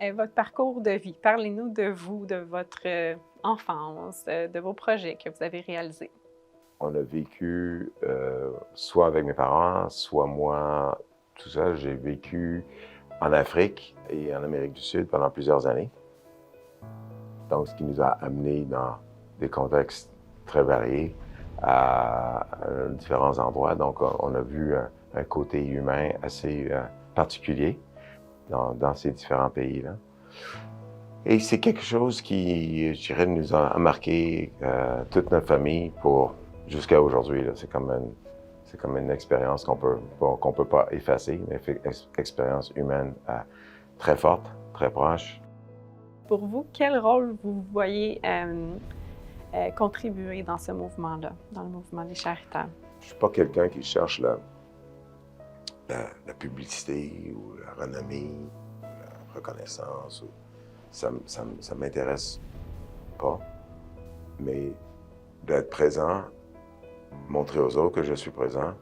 votre parcours de vie. Parlez-nous de vous, de votre enfance, de vos projets que vous avez réalisés. On a vécu soit avec mes parents, soit moi tout seul. J'ai vécu en Afrique et en Amérique du Sud pendant plusieurs années. Donc, ce qui nous a amenés dans des contextes très variés à différents endroits. Donc, on a vu un côté humain assez particulier dans ces différents pays-là. Et c'est quelque chose qui, je dirais, nous a marqué toute notre famille pour jusqu'à aujourd'hui. C'est comme une expérience qu'on peut pas effacer, mais expérience humaine très forte, très proche. Pour vous, quel rôle vous voyez contribuer dans ce mouvement-là, dans le mouvement des charitables? Je suis pas quelqu'un qui cherche la publicité ou la renommée, la reconnaissance. Ça m'intéresse pas. Mais d'être présent, montrer aux autres que je suis présent,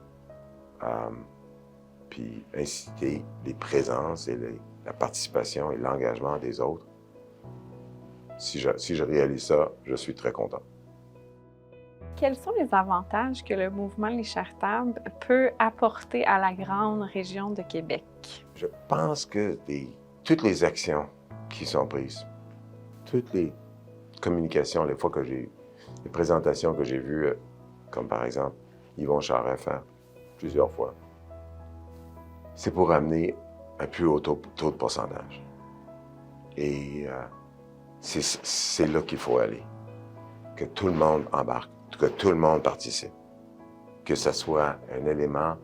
puis inciter les présences et la participation et l'engagement des autres. Si je réalise ça, je suis très content. Quels sont les avantages que le mouvement Les Charitables peut apporter à la grande région de Québec? Je pense que toutes les actions qui sont prises, toutes les communications, les présentations que j'ai vues, comme par exemple Yvon Charest faire plusieurs fois, c'est pour amener un plus haut taux de pourcentage. Et c'est là qu'il faut aller. Que tout le monde embarque, que tout le monde participe. Que ce soit un élément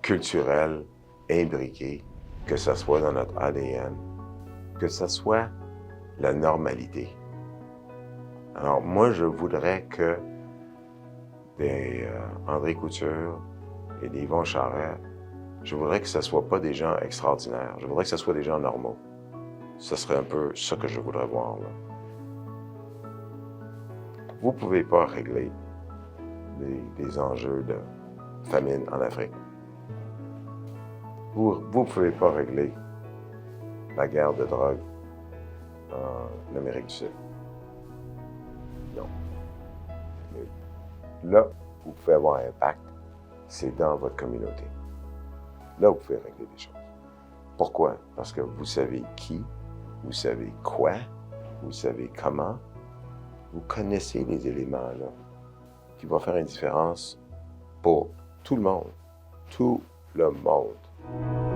culturel imbriqué, que ce soit dans notre ADN, que ce soit la normalité. Alors moi, je voudrais que des André Couture et des Yvon Charest, je voudrais que ce ne soit pas des gens extraordinaires. Je voudrais que ce soit des gens normaux. Ce serait un peu ça que je voudrais voir, là. Vous ne pouvez pas régler des enjeux de famine en Afrique. Vous ne pouvez pas régler la guerre de drogue en Amérique du Sud. Non. Mais là, vous pouvez avoir un impact, c'est dans votre communauté. Là, vous pouvez régler des choses. Pourquoi? Parce que vous savez qui, vous savez quoi, vous savez comment, vous connaissez les éléments là qui vont faire une différence pour tout le monde. Tout le monde.